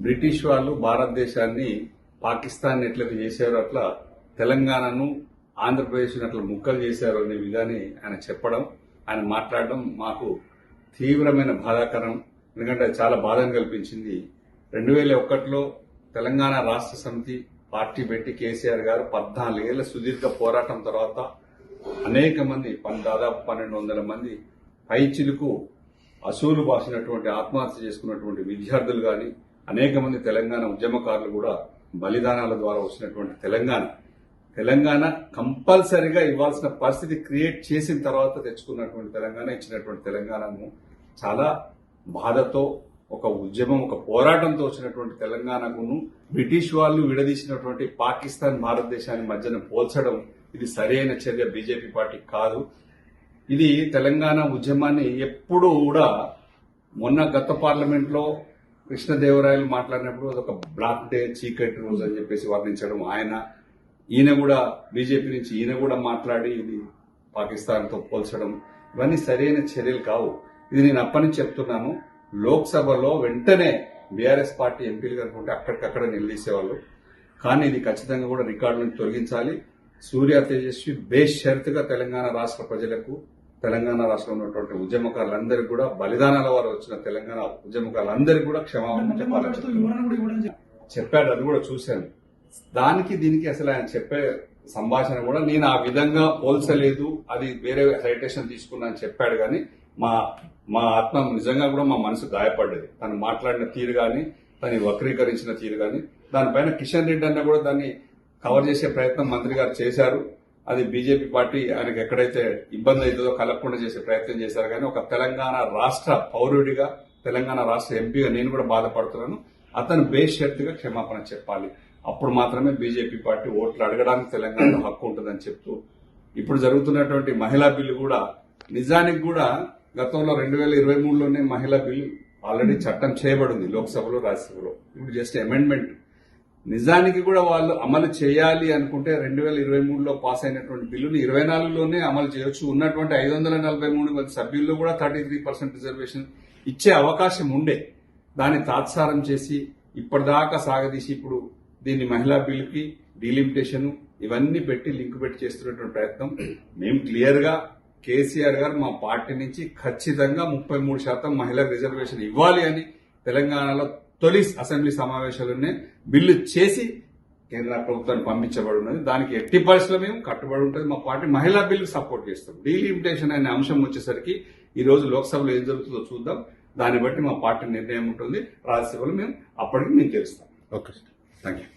British వాళ్ళు భారతదేశాన్ని పాకిస్తాన్ ఎట్లయితే చేశారో అట్లా తెలంగాణను ఆంధ్రప్రదేశ్ అట్లా ముక్కలు చేశారు అనే విధాన్ని ఆయన చెప్పడం, ఆయన మాట్లాడడం మాకు తీవ్రమైన బాధాకరం. ఎందుకంటే చాలా బాధను కల్పించింది. 2001లో తెలంగాణ రాష్ట్ర సమితి పార్టీ పెట్టి కేసీఆర్ గారు 14 ఏళ్ల సుదీర్ఘ పోరాటం తర్వాత అనేక మంది దాదాపు 1200 మంది పైచిలుకు అసూలు బాసినటువంటి ఆత్మహత్య చేసుకున్నటువంటి విద్యార్థులు గాని, అనేక మంది తెలంగాణ ఉద్యమకారులు కూడా బలిదానాల ద్వారా వచ్చినటువంటి తెలంగాణ కంపల్సరిగా ఇవ్వాల్సిన పరిస్థితి క్రియేట్ చేసిన తర్వాత తెచ్చుకున్నటువంటి తెలంగాణ, ఇచ్చినటువంటి తెలంగాణను చాలా బాధతో ఒక ఉద్యమం, ఒక పోరాటంతో వచ్చినటువంటి తెలంగాణకును బ్రిటిష్ వాళ్ళు విడదీసినటువంటి పాకిస్తాన్ భారతదేశాన్ని మధ్యన పోల్చడం ఇది సరైన చర్య బీజేపీ పార్టీ కాదు. ఇది తెలంగాణ ఉద్యమాన్ని ఎప్పుడు కూడా గత పార్లమెంట్ లో కృష్ణదేవరాయలు మాట్లాడినప్పుడు అదొక బ్లాక్ డే, చీకటి రోజు అని చెప్పేసి వర్ణించడం, ఈయన కూడా బీజేపీ నుంచి ఈయన కూడా మాట్లాడి ఇది పాకిస్తాన్ తో పోల్చడం, ఇవన్నీ సరైన చర్యలు కావు. ఇది నేను అప్పటి నుంచి చెప్తున్నాను. లోక్సభలో వెంటనే బీఆర్ఎస్ పార్టీ ఎంపీలు కనుకుంటే అక్కడికక్కడ నిలదీసేవాళ్ళు. కానీ ఇది ఖచ్చితంగా కూడా రికార్డులను తొలగించాలి. సూర్య తేజస్వి బేషరతుగా తెలంగాణ రాష్ట్ర ప్రజలకు, తెలంగాణ రాష్ట్రంలో ఉన్నటువంటి ఉద్యమకారులందరికీ కూడా, బలిదానాల వారు వచ్చిన తెలంగాణ ఉద్యమకారులందరికీ కూడా క్షమాపణ చెప్పాడు. అది కూడా చూశాను. దానికి దీనికి అసలు ఆయన చెప్పే సంభాషణ కూడా నేను ఆ విధంగా పోల్చలేదు, అది వేరే సైటేషన్ తీసుకున్నా అని చెప్పాడు. కానీ మా ఆత్మ నిజంగా కూడా మా మనసు గాయపడ్డది. తను మాట్లాడిన తీరు గాని, తను వక్రీకరించిన తీరు గాని, దానిపైన కిషన్ రెడ్డి అన్న కూడా దాన్ని కవర్ చేసే ప్రయత్నం మంత్రి గారు చేశారు. అది బీజేపీ పార్టీ ఆయనకు ఎక్కడైతే ఇబ్బంది అవుతుందో కలగకుండా చేసే ప్రయత్నం చేశారు. కానీ ఒక తెలంగాణ రాష్ట్ర పౌరుడిగా, తెలంగాణ రాష్ట్ర ఎంపీగా నేను కూడా బాధపడుతున్నాను. అతను బేషరతుగా క్షమాపణ చెప్పాలి. అప్పుడు మాత్రమే బీజేపీ పార్టీ ఓట్లు అడగడానికి తెలంగాణలో హక్కు ఉంటుందని చెప్తూ, ఇప్పుడు జరుగుతున్నటువంటి మహిళా బిల్లు కూడా నిజానికి కూడా గతంలో 2023లోనే మహిళా బిల్లు ఆల్రెడీ చట్టం చేయబడింది లోక్సభలో, రాజ్యసభలో. ఇప్పుడు జస్ట్ అమెండ్మెంట్. నిజానికి కూడా వాళ్ళు అమలు చేయాలి అనుకుంటే 2023లో పాస్ అయినటువంటి బిల్లును 24లోనే అమలు చేయొచ్చు. ఉన్నటువంటి 543 మంది సభ్యుల్లో కూడా 33% రిజర్వేషన్ ఇచ్చే అవకాశం ఉండే. దాన్ని తాత్సారం చేసి ఇప్పటిదాకా సాగదీసి ఇప్పుడు దీన్ని మహిళా బిల్లుకి డీలిమిటేషన్ ఇవన్నీ పెట్టి లింక్ పెట్టి చేస్తున్నటువంటి ప్రయత్నం. మేము క్లియర్ గా కేసీఆర్ గారు మా పార్టీ నుంచి ఖచ్చితంగా 33% మహిళలకు రిజర్వేషన్ ఇవ్వాలి అని తెలంగాణలో తొలి అసెంబ్లీ సమావేశాల్లోనే బిల్లు చేసి కేంద్ర ప్రభుత్వానికి పంపించబడి ఉన్నది. దానికి ఎట్టి పరిస్థితుల్లో మేము కట్టుబడి ఉంటుంది. మా పార్టీ మహిళా బిల్లు సపోర్ట్ చేస్తాం. డీలిమిటేషన్ అనే అంశం వచ్చేసరికి ఈ రోజు లోక్సభలో ఏం జరుగుతుందో చూద్దాం. దాన్ని బట్టి మా పార్టీ నిర్ణయం ఉంటుంది. రాజ్యసభలో మేము అప్పటికి మేము తెలుస్తాం. Okay, thank you.